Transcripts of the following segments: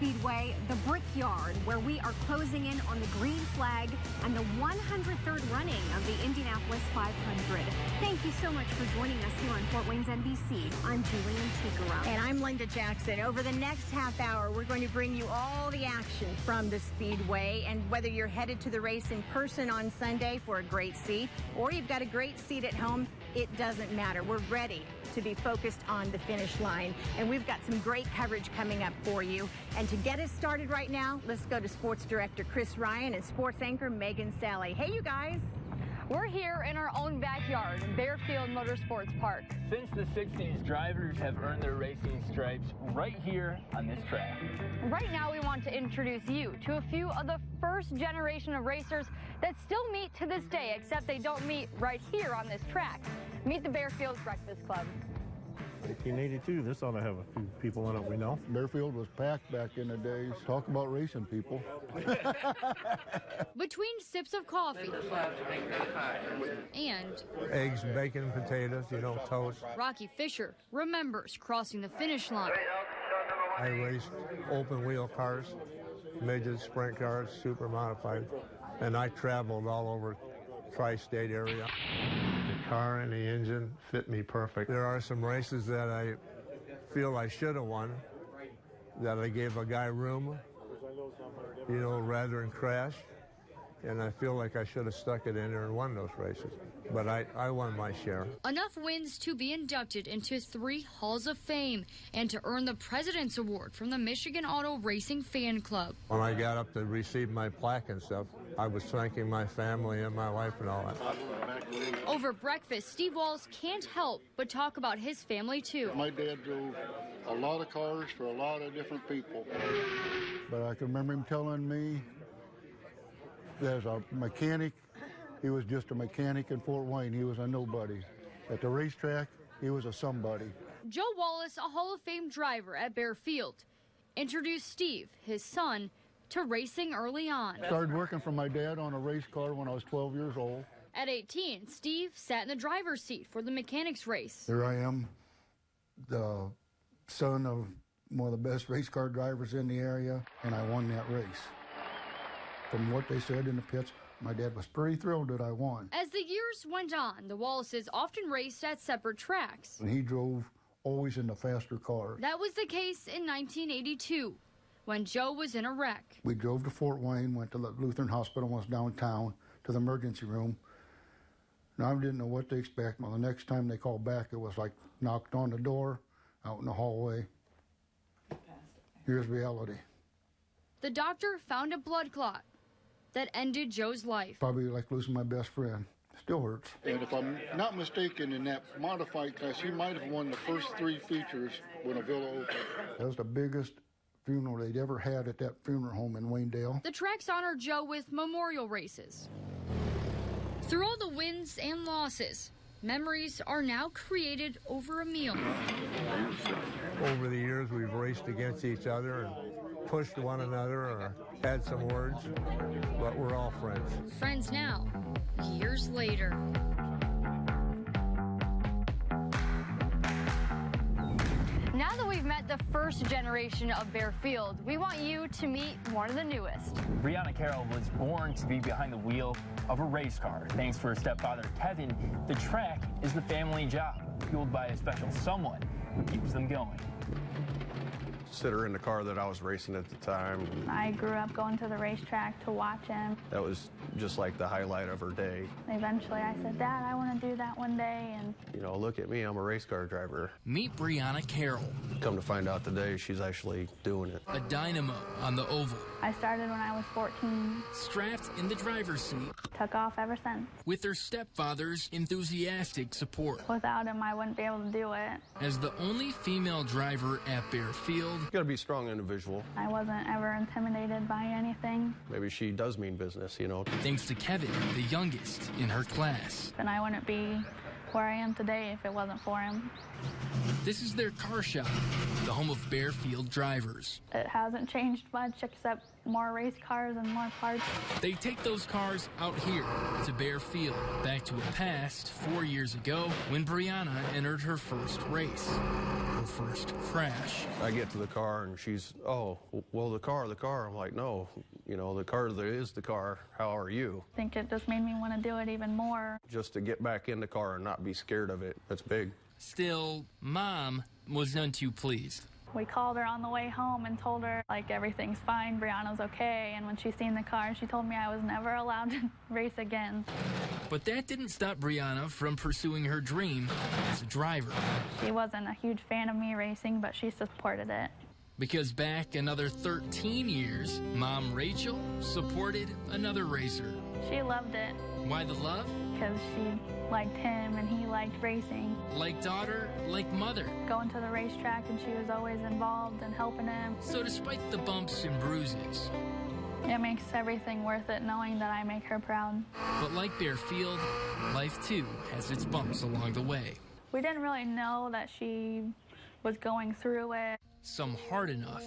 Speedway, the Brickyard, where we are closing in on the green flag and the 103rd running of the Indianapolis 500. Thank you so much for joining us here on Fort Wayne's NBC. I'm Julian Tikera. And I'm Linda Jackson. Over the next half hour, we're going to bring you all the action from the Speedway. And whether you're headed to the race in person on Sunday for a great seat, or you've got a great seat at home, it doesn't matter. We're ready to be focused on the finish line. And we've got some great coverage coming up for you. And to get us started right now, let's go to Sports Director Chris Ryan and Sports Anchor Megan Sally. Hey, you guys. We're here in our own backyard, Bearfield Motorsports Park. Since the 60s, drivers have earned their racing stripes right here on this track. Right now, we want to introduce you to a few of the first generation of racers that still meet to this day, except they don't meet right here on this track. Meet the Bearfield Breakfast Club. 1882, this ought to have a few people in it we know. Bearfield was packed back in the days. Talk about racing people. Between sips of coffee and Eggs, bacon, potatoes, toast. Rocky Fisher remembers crossing the finish line. I raced open wheel cars, midget sprint cars, super modified, and I traveled all over tri-state area. The car and the engine fit me perfect. There are some races that I feel I should have won, that I gave a guy room, rather than crash. And I feel like I should have stuck it in there and won those races. But I won my share. Enough wins to be inducted into 3 Halls of Fame and to earn the President's Award from the Michigan Auto Racing Fan Club. When I got up to receive my plaque and stuff, I was thanking my family and my wife and all that. Over breakfast, Steve Walls can't help but talk about his family, too. My dad drove a lot of cars for a lot of different people. But I can remember him telling me, as a mechanic, he was just a mechanic in Fort Wayne. He was a nobody. At the racetrack, he was a somebody. Joe Wallace, a Hall of Fame driver at Bearfield, introduced Steve, his son, to racing early on. Started working for my dad on a race car when I was 12 years old. At 18, Steve sat in the driver's seat for the mechanics race. Here I am, the son of one of the best race car drivers in the area, and I won that race. From what they said in the pits, my dad was pretty thrilled that I won. As the years went on, the Wallaces often raced at separate tracks. And he drove always in the faster car. That was the case in 1982, when Joe was in a wreck. We drove to Fort Wayne, went to the Lutheran Hospital, was downtown, to the emergency room. And I didn't know what to expect. Well, the next time they called back, it was like knocked on the door, out in the hallway. Here's reality. The doctor found a blood clot that ended Joe's life. Probably like losing my best friend. Still hurts. And if I'm not mistaken, in that modified class, he might have won the first 3 features when a villa opened. That was the biggest funeral they'd ever had at that funeral home in Waynedale. The tracks honor Joe with memorial races. Through all the wins and losses, memories are now created over a meal. Over the years, we've raced against each other and pushed one another or had some words, but we're all friends. Friends now, years later. Now that we've met the first generation of Bearfield, we want you to meet one of the newest. Brianna Carroll was born to be behind the wheel of a race car. Thanks to her stepfather, Kevin, the track is the family job, fueled by a special someone who keeps them going. Sit her in the car that I was racing at the time. I grew up going to the racetrack to watch him. That was just like the highlight of her day. Eventually I said, Dad, I want to do that one day. And look at me, I'm a race car driver. Meet Brianna Carroll. Come to find out today, she's actually doing it. A dynamo on the oval. I started when I was 14. Strapped in the driver's seat. Took off ever since. With her stepfather's enthusiastic support. Without him, I wouldn't be able to do it. As the only female driver at Bearfield. You gotta be a strong individual. I wasn't ever intimidated by anything. Maybe she does mean business, Thanks to Kevin, the youngest in her class. And I wouldn't be where I am today if it wasn't for him. This is their car shop, the home of Bearfield drivers. It hasn't changed much except more race cars and more parts. They take those cars out here to Bear Field, back to a past 4 years ago when Brianna entered her first race, her first crash. I get to the car and she's, oh, well, the car. I'm like, no, you know, the car that is the car. How are you? I think it just made me want to do it even more. Just to get back in the car and not be scared of it, that's big. Still, Mom was none too pleased. We called her on the way home and told her, like, everything's fine, Brianna's okay. And when she seen the car, she told me I was never allowed to race again. But that didn't stop Brianna from pursuing her dream as a driver. She wasn't a huge fan of me racing, but she supported it. Because back another 13 years, Mom Rachel supported another racer. She loved it. Why the love? Because she liked him and he liked racing. Like daughter, like mother. Going to the racetrack, and she was always involved and helping him. So despite the bumps and bruises, it makes everything worth it knowing that I make her proud. But like Bear Field, life too has its bumps along the way. We didn't really know that she was going through it. Some hard enough.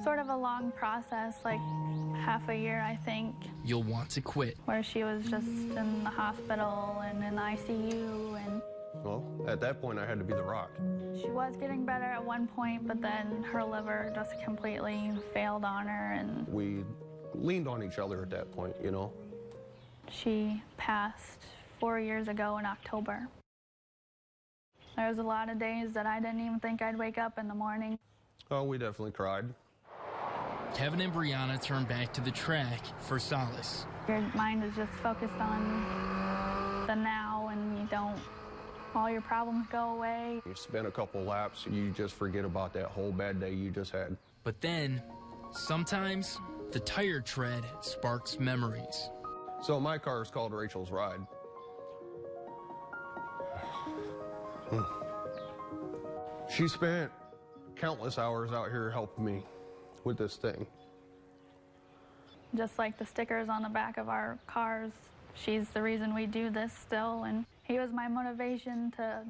Sort of a long process, like half a year, I think. You'll want to quit. Where she was just in the hospital and in the ICU. And Well, at that point, I had to be the Rock. She was getting better at one point, but then her liver just completely failed on her. And we leaned on each other at that point, you know. She passed 4 years ago in October. There was a lot of days that I didn't even think I'd wake up in the morning. Oh, we definitely cried. Kevin and Brianna turned back to the track for solace. Your mind is just focused on the now, and all your problems go away. You spin a couple laps, you just forget about that whole bad day you just had. But then, sometimes, the tire tread sparks memories. So my car is called Rachel's Ride. She spent countless hours out here helping me with this thing. Just like the stickers on the back of our cars, she's the reason we do this still, and he was my motivation to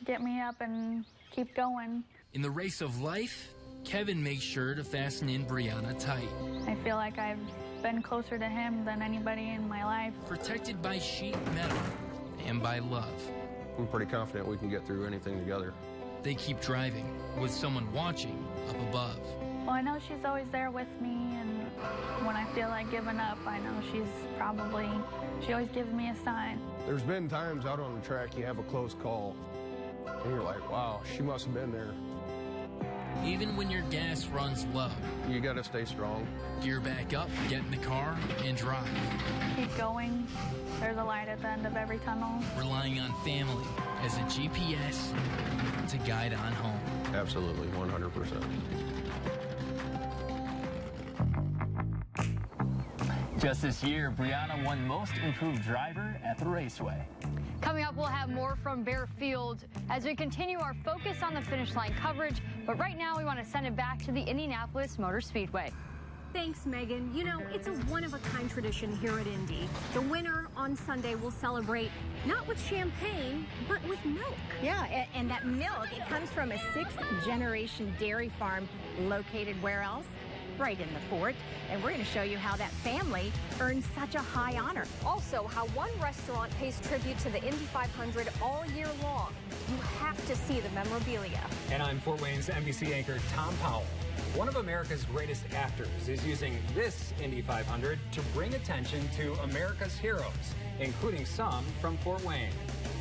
get me up and keep going. In the race of life, Kevin makes sure to fasten in Brianna tight. I feel like I've been closer to him than anybody in my life. Protected by sheet metal and by love. I'm pretty confident we can get through anything together. They keep driving with someone watching up above. Well, I know she's always there with me, and when I feel like giving up, I know she always gives me a sign. There's been times out on the track you have a close call, and you're like, wow, she must have been there. Even when your gas runs low, you gotta stay strong. Gear back up, get in the car, and drive. Keep going. There's a light at the end of every tunnel. Relying on family as a GPS to guide on home. Absolutely, 100%. Just this year, Brianna won Most Improved Driver at the Raceway. Coming up, we'll have more from Bear Field as we continue our focus on the finish line coverage. But right now, we want to send it back to the Indianapolis Motor Speedway. Thanks, Megan. You know, it's a one-of-a-kind tradition here at Indy. The winner on Sunday will celebrate not with champagne, but with milk. Yeah, and that milk, it comes from a 6th-generation dairy farm located where else? Right in the fort. And we're going to show you how that family earned such a high honor. Also, how one restaurant pays tribute to the Indy 500 all year long. You have to see the memorabilia. And I'm Fort Wayne's NBC anchor Tom Powell. One of America's greatest actors is using this Indy 500 to bring attention to America's heroes, including some from Fort Wayne.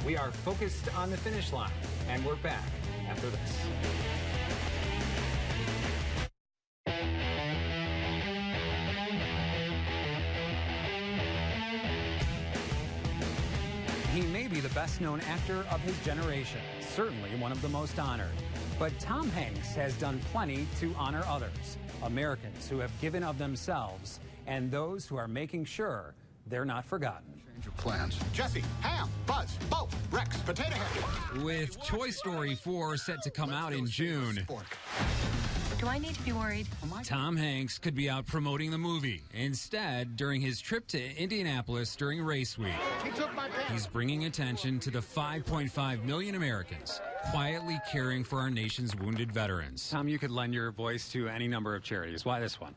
We are focused on the finish line, and we're back after this. He may be the best-known actor of his generation, certainly one of the most honored. But Tom Hanks has done plenty to honor others, Americans who have given of themselves, and those who are making sure they're not forgotten. Change of plans. Jesse, Ham, Buzz, Bo, Rex, Potato Head. With Toy Story 4 set to come out in June, do I need to be worried? Tom Hanks could be out promoting the movie. Instead, during his trip to Indianapolis during race week, he's bringing attention to the 5.5 million Americans quietly caring for our nation's wounded veterans. Tom, you could lend your voice to any number of charities. Why this one?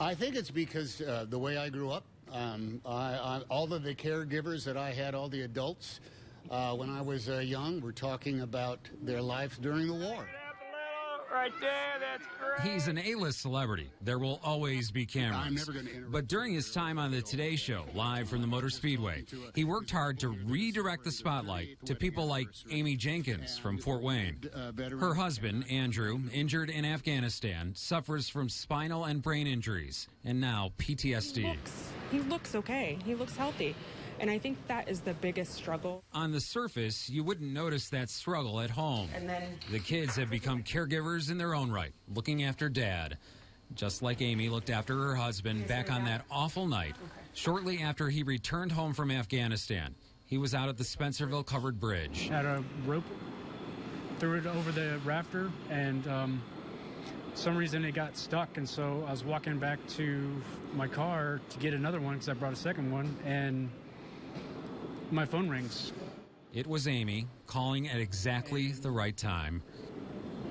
I think it's because the way I grew up, all of the caregivers that I had, all the adults, when I was young, were talking about their lives during the war. Right there, that's great. He's an A-list celebrity. There will always be cameras. I'm never going to interrupt. But during his time on the Today Show, live from the Motor Speedway, he worked hard to redirect the spotlight to people like Amy Jenkins from Fort Wayne. Her husband, Andrew, injured in Afghanistan, suffers from spinal and brain injuries, and now PTSD. He looks okay. He looks healthy. And I think that is the biggest struggle. On the surface, you wouldn't notice that struggle at home. And then the kids have become caregivers in their own right, looking after Dad. Just like Amy looked after her husband back on that awful night, shortly after he returned home from Afghanistan. He was out at the Spencerville Covered Bridge. Had a rope, threw it over the rafter, and some reason it got stuck, and so I was walking back to my car to get another one because I brought a second one, and my phone rings. It was Amy calling at exactly the right time.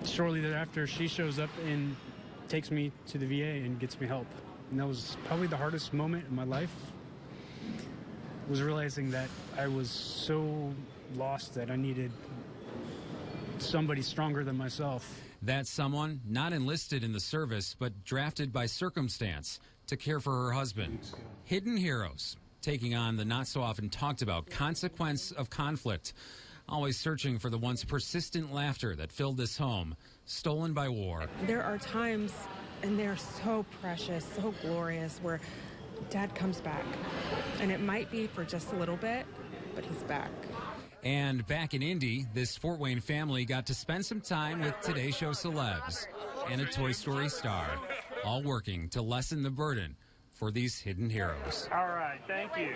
Shortly thereafter, she shows up and takes me to the VA and gets me help. And that was probably the hardest moment in my life, was realizing that I was so lost that I needed somebody stronger than myself. That someone not enlisted in the service, but drafted by circumstance to care for her husband. Hidden heroes, taking on the not so often talked about consequence of conflict, always searching for the once persistent laughter that filled this home, stolen by war. There are times, and they're so precious, so glorious, where Dad comes back. And it might be for just a little bit, but he's back. And back in Indy, this Fort Wayne family got to spend some time with Today Show celebs and a Toy Story star, all working to lessen the burden for these hidden heroes. All right, thank you.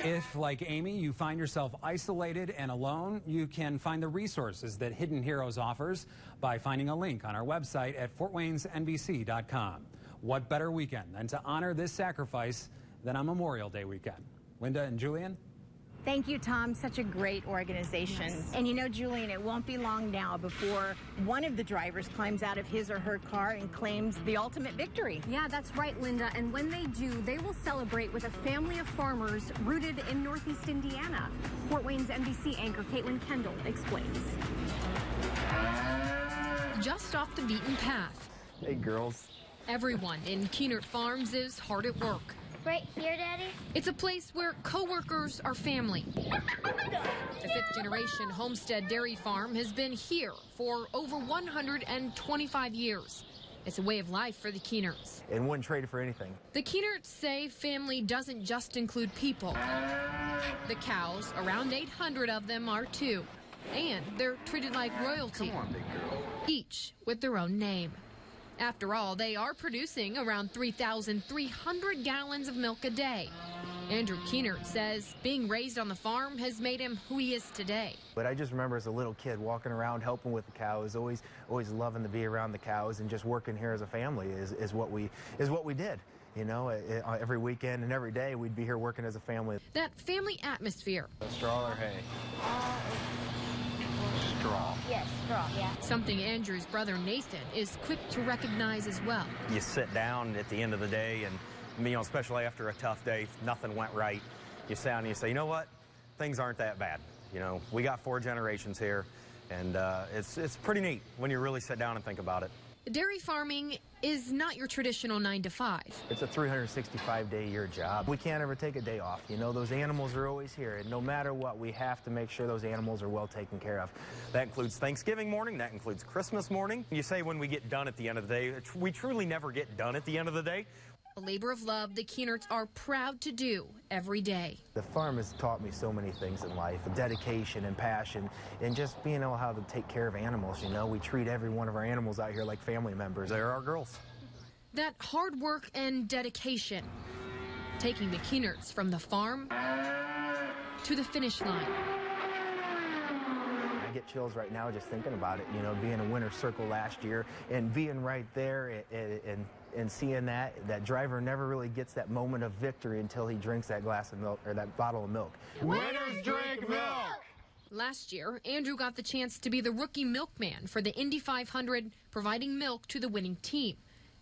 If, like Amy, you find yourself isolated and alone, you can find the resources that Hidden Heroes offers by finding a link on our website at fortwaynesnbc.com. What better weekend than to honor this sacrifice than on Memorial Day weekend? Linda and Julian? Thank you, Tom. Such a great organization. Yes. And you know, Julian, it won't be long now before one of the drivers climbs out of his or her car and claims the ultimate victory. Yeah, that's right, Linda. And when they do, they will celebrate with a family of farmers rooted in Northeast Indiana. Fort Wayne's NBC anchor Caitlin Kendall explains. Just off the beaten path. Hey, girls. Everyone in Keenert Farms is hard at work. Right here, Daddy? It's a place where co-workers are family. The fifth-generation Homestead Dairy Farm has been here for over 125 years. It's a way of life for the Keenerts. And wouldn't trade it for anything. The Keenerts say family doesn't just include people. The cows, around 800 of them, are too. And they're treated like royalty. Come on, big girl. Each with their own name. After all, they are producing around 3,300 gallons of milk a day. Andrew Keenert says being raised on the farm has made him who he is today. But I just remember as a little kid walking around helping with the cows, always loving to be around the cows, and just working here as a family is what we did. You know, every weekend and every day we'd be here working as a family. That family atmosphere. Straw or hay? Straw. Yes, straw, yeah. Something Andrew's brother Nathan is quick to recognize as well. You sit down at the end of the day and, you know, especially after a tough day, if nothing went right, you sit down and you say, you know what, things aren't that bad. You know, we got 4 generations here, and it's pretty neat when you really sit down and think about it. Dairy farming is not your traditional 9-to-5. It's a 365-day-a-year job. We can't ever take a day off. You know, those animals are always here, and no matter what, we have to make sure those animals are well taken care of. That includes Thanksgiving morning. That includes Christmas morning. You say when we get done at the end of the day, we truly never get done at the end of the day. A labor of love the Keenerts are proud to do every day. The farm has taught me so many things in life, dedication and passion, and just being able how to take care of animals. You know, we treat every one of our animals out here like family members. They're our girls. That hard work and dedication, taking the Keenerts from the farm to the finish line. I get chills right now just thinking about it, you know, being a winner's circle last year and being right there and seeing that driver never really gets that moment of victory until he drinks that glass of milk or that bottle of milk. Winners drink milk! Last year, Andrew got the chance to be the rookie milkman for the Indy 500, providing milk to the winning team.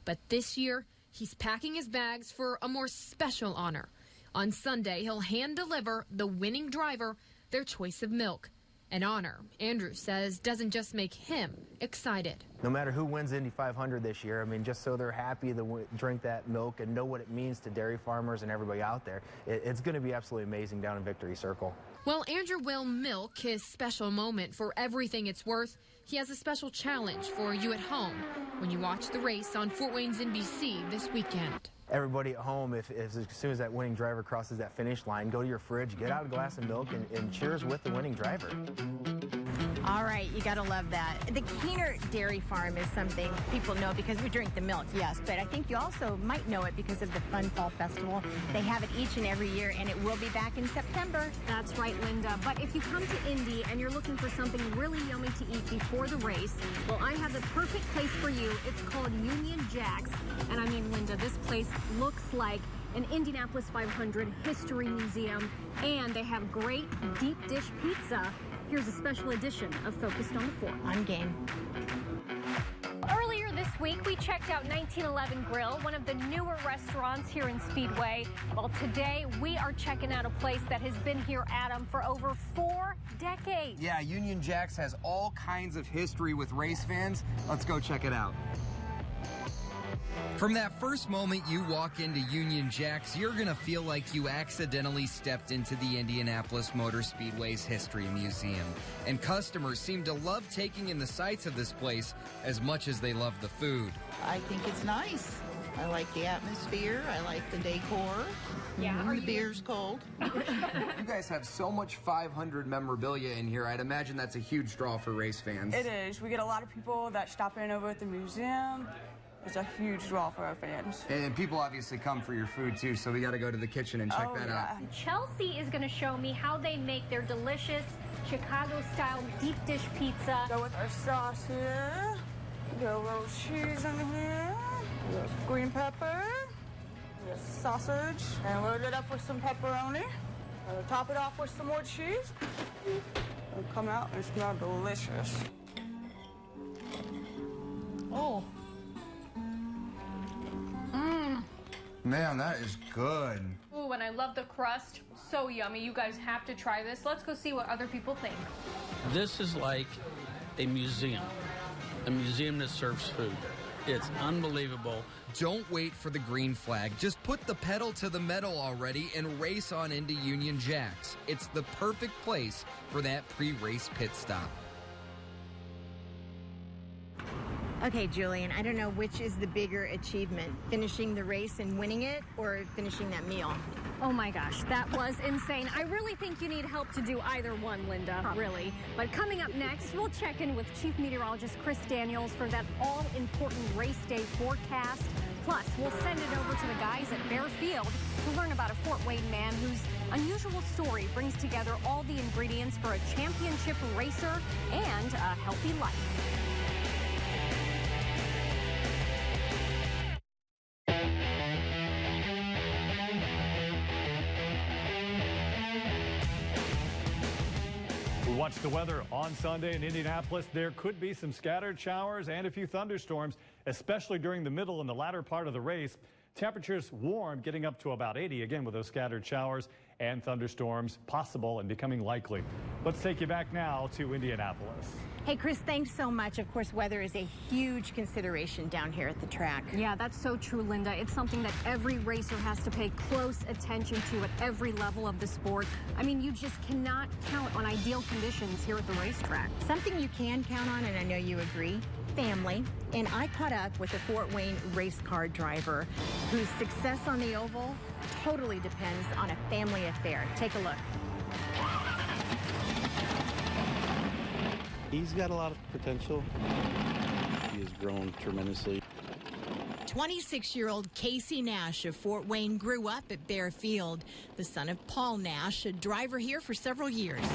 But this year, he's packing his bags for a more special honor. On Sunday, he'll hand deliver the winning driver their choice of milk. An honor, Andrew says, doesn't just make him excited. No matter who wins Indy 500 this year, I mean, just so they're happy to drink that milk and know what it means to dairy farmers and everybody out there, it's going to be absolutely amazing down in Victory Circle. While Andrew will milk his special moment for everything it's worth, he has a special challenge for you at home when you watch the race on Fort Wayne's NBC this weekend. Everybody at home, if as soon as that winning driver crosses that finish line, go to your fridge, get out a glass of milk, and cheers with the winning driver. All right, you gotta love that. The Keener Dairy Farm is something people know because we drink the milk, yes, but I think you also might know it because of the Fun Fall Festival. They have it each and every year, and it will be back in September. That's right, Linda. But if you come to Indy and you're looking for something really yummy to eat before the race, well, I have the perfect place for you. It's called Union Jack's. And I mean, Linda, this place looks like an Indianapolis 500 history museum, and they have great deep dish pizza. Here's a special edition of Focused on the Fort. I'm game. Earlier this week, we checked out 1911 Grill, one of the newer restaurants here in Speedway. Well, today we are checking out a place that has been here, Adam, for over 4 decades. Yeah, Union Jack's has all kinds of history with race fans. Let's go check it out. From that first moment you walk into Union Jack's, you're going to feel like you accidentally stepped into the Indianapolis Motor Speedway's History Museum. And customers seem to love taking in the sights of this place as much as they love the food. I think it's nice. I like the atmosphere. I like the decor. Yeah, the beer's cold. You guys have so much 500 memorabilia in here. I'd imagine that's a huge draw for race fans. It is. We get a lot of people that stop in over at the museum. It's a huge draw for our fans. And people obviously come for your food too, so we got to go to the kitchen and check that out. Chelsea is going to show me how they make their delicious Chicago-style deep dish pizza. Go with our sauce here. Get a little cheese in here. Green pepper. Sausage. And load it up with some pepperoni. Top it off with some more cheese. It'll come out and smell delicious. Oh. Man, that is good. Ooh, and I love the crust. So yummy. You guys have to try this. Let's go see what other people think. This is like a museum that serves food. It's unbelievable. Don't wait for the green flag. Just put the pedal to the metal already and race on into Union Jack's. It's the perfect place for that pre-race pit stop. Okay, Julian, I don't know which is the bigger achievement, finishing the race and winning it or finishing that meal. Oh my gosh, that was insane. I really think you need help to do either one, Linda, really. But coming up next, we'll check in with Chief Meteorologist Chris Daniels for that all-important race day forecast. Plus, we'll send it over to the guys at Bear Field to learn about a Fort Wayne man whose unusual story brings together all the ingredients for a championship racer and a healthy life. Watch the weather on Sunday in Indianapolis. There could be some scattered showers and a few thunderstorms, especially during the middle and the latter part of the race. Temperatures warm, getting up to about 80, again with those scattered showers and thunderstorms possible and becoming likely. Let's take you back now to Indianapolis. Hey, Chris, thanks so much. Of course, weather is a huge consideration down here at the track. Yeah, that's so true, Linda. It's something that every racer has to pay close attention to at every level of the sport. I mean, you just cannot count on ideal conditions here at the racetrack. Something you can count on, and I know you agree, family. And I caught up with a Fort Wayne race car driver whose success on the oval totally depends on a family affair. Take a look. He's got a lot of potential. He has grown tremendously. 26-year-old Casey Nash of Fort Wayne grew up at Bear Field, the son of Paul Nash, a driver here for several years.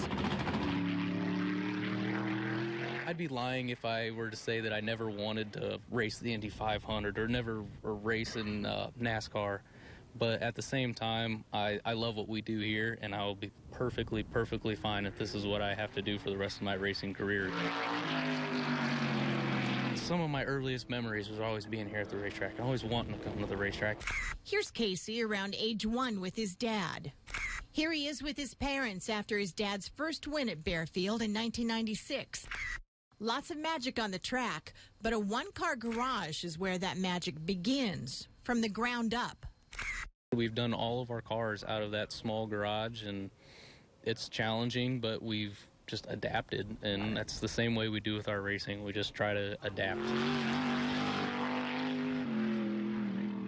I'd be lying if I were to say that I never wanted to race the Indy 500 or never race in NASCAR. But at the same time, I love what we do here, and I'll be perfectly fine if this is what I have to do for the rest of my racing career. Some of my earliest memories was always being here at the racetrack and always wanting to come to the racetrack. Here's Casey around age 1 with his dad. Here he is with his parents after his dad's first win at Bearfield in 1996. Lots of magic on the track, but a one-car garage is where that magic begins, from the ground up. We've done all of our cars out of that small garage, and it's challenging, but we've just adapted, and that's the same way we do with our racing. We just try to adapt.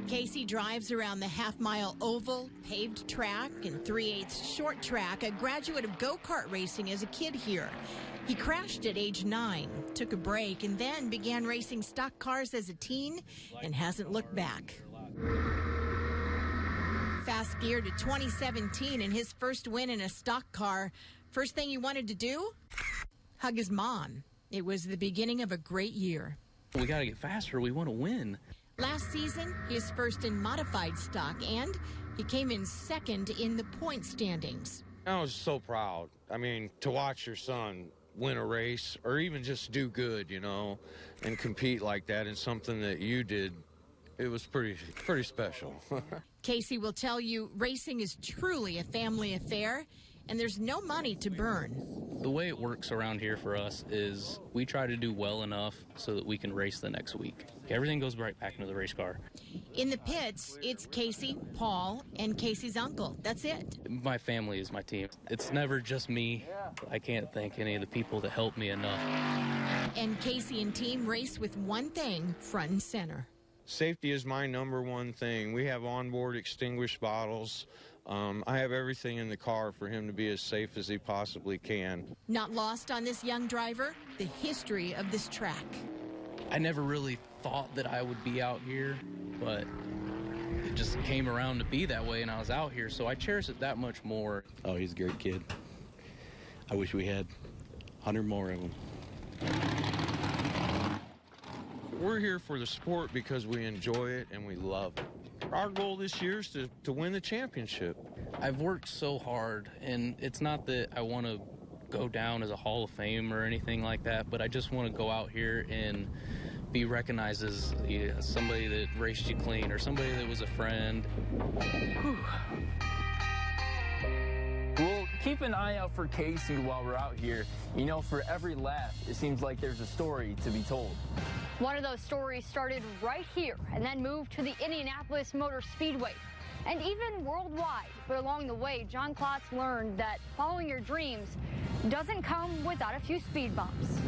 Casey drives around the half-mile oval, paved track, and 3/8 short track, a graduate of go-kart racing as a kid here. He crashed at age 9, took a break, and then began racing stock cars as a teen and hasn't looked back. Fast gear to 2017 and his first win in a stock car. First thing he wanted to do? Hug his mom. It was the beginning of a great year. We got to get faster. We want to win. Last season, his first in modified stock, and he came in second in the point standings. I was so proud. I mean, to watch your son win a race or even just do good, you know, and compete like that in something that you did, it was pretty special. Casey will tell you racing is truly a family affair, and there's no money to burn. The way it works around here for us is we try to do well enough so that we can race the next week. Everything goes right back into the race car. In the pits, it's Casey, Paul, and Casey's uncle. That's it. My family is my team. It's never just me. I can't thank any of the people that helped me enough. And Casey and team race with one thing front and center. Safety is my #1 thing. We have onboard extinguished bottles. I have everything in the car for him to be as safe as he possibly can. Not lost on this young driver, the history of this track. I never really thought that I would be out here, but it just came around to be that way, and I was out here, so I cherish it that much more. Oh, he's a great kid. I wish we had 100 more of them. We're here for the sport because we enjoy it and we love it. Our goal this year is to win the championship. I've worked so hard, and it's not that I want to go down as a Hall of Fame or anything like that, but I just want to go out here and be recognized as somebody that raced you clean or somebody that was a friend. Whew. We'll keep an eye out for Casey while we're out here. You know, for every lap, it seems like there's a story to be told. One of those stories started right here and then moved to the Indianapolis Motor Speedway and even worldwide. But along the way, John Klotz learned that following your dreams doesn't come without a few speed bumps.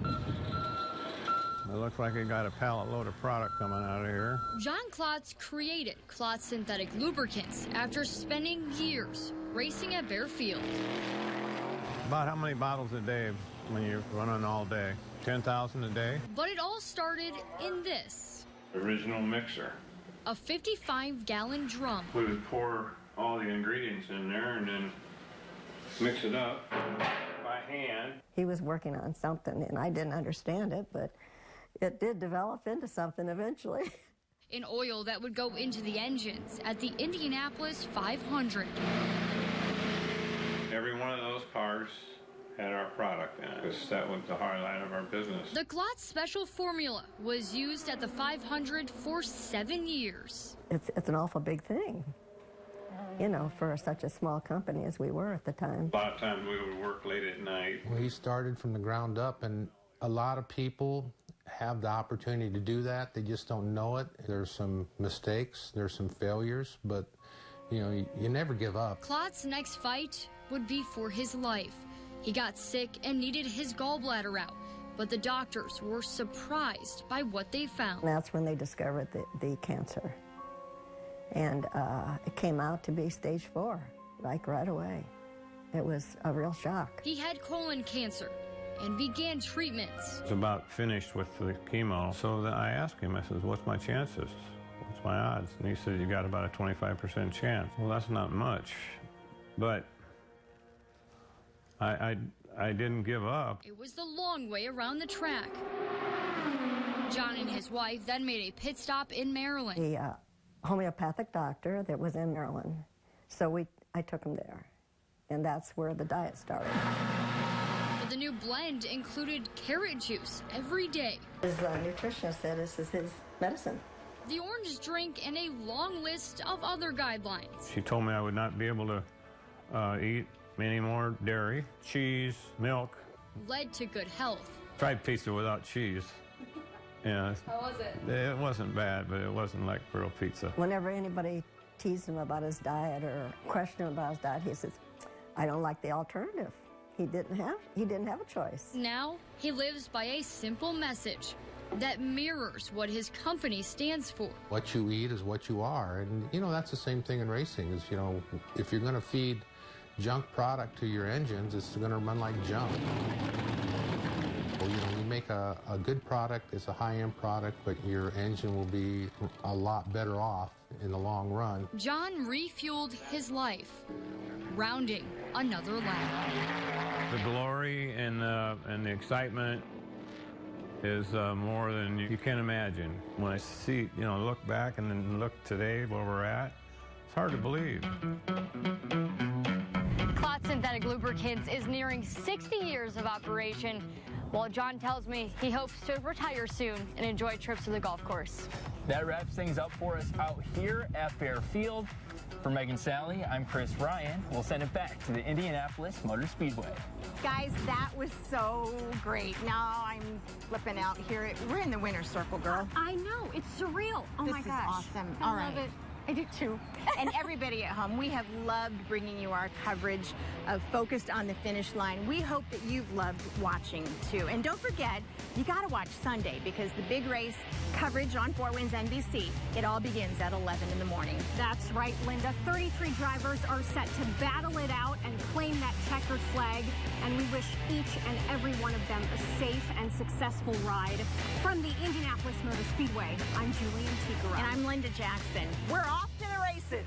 It looks like it got a pallet load of product coming out of here. John Klotz created Klotz Synthetic Lubricants after spending years racing at Bearfield. About how many bottles a day when you're running all day? 10,000 a day? But it all started in this. Original mixer. A 55-gallon drum. We would pour all the ingredients in there and then mix it up by hand. He was working on something, and I didn't understand it, but it did develop into something eventually. An oil that would go into the engines at the Indianapolis 500. Every one of those cars had our product in it, because that was the highlight of our business. The Klotz Special Formula was used at the 500 for 7 years. It's an awful big thing, you know, for such a small company as we were at the time. A lot of times we would work late at night. We started from the ground up, and a lot of people have the opportunity to do that. They just don't know it. There's some mistakes, there's some failures, but you know, you never give up. Klotz's next fight would be for his life. He got sick and needed his gallbladder out, but the doctors were surprised by what they found. That's when they discovered the cancer. And it came out to be stage 4, like right away. It was a real shock. He had colon cancer and began treatments. It's about finished with the chemo, so then I asked him, I said, what's my chances? What's my odds? And he said, you got about a 25% chance. Well, that's not much, but I didn't give up. It was the long way around the track. John and his wife then made a pit stop in Maryland. The homeopathic doctor that was in Maryland. So I took him there, and that's where the diet started. But the new blend included carrot juice every day. His nutritionist said this is his medicine. The orange drink and a long list of other guidelines. She told me I would not be able to eat any more dairy, cheese, milk. Led to good health. Tried pizza without cheese. Yeah. How was it? It wasn't bad, but it wasn't like real pizza. Whenever anybody teased him about his diet or questioned him about his diet, he says, I don't like the alternative. He didn't have a choice. Now he lives by a simple message that mirrors what his company stands for. What you eat is what you are. And, you know, that's the same thing in racing is, you know, if you're going to feed junk product to your engines, it's going to run like junk. Well, you know, you make a good product, it's a high-end product, but your engine will be a lot better off in the long run. John refueled his life, rounding another lap. The glory and the excitement is more than you can imagine. When I see, you know, look back and then look today where we're at, it's hard to believe. Klotz Synthetic Lubricants is nearing 60 years of operation, while John tells me he hopes to retire soon and enjoy trips to the golf course. That wraps things up for us out here at Bear Field. For Megan Sally, I'm Chris Ryan. We'll send it back to the Indianapolis Motor Speedway. Guys, that was so great. Now I'm flipping out here. We're in the winner's circle, girl. I know. It's surreal. Oh, my gosh. This is awesome. I All love right. it. I do too. And everybody at home, we have loved bringing you our coverage of Focused on the Finish Line. We hope that you've loved watching too. And don't forget, you got to watch Sunday because the big race coverage on Fort Winds NBC, it all begins at 11 in the morning. That's right, Linda. 33 drivers are set to battle it out and claim that checkered flag. And we wish each and every one of them a safe and successful ride. From the Indianapolis Motor Speedway, I'm Julian Tigara. And I'm Linda Jackson. We're off to the races.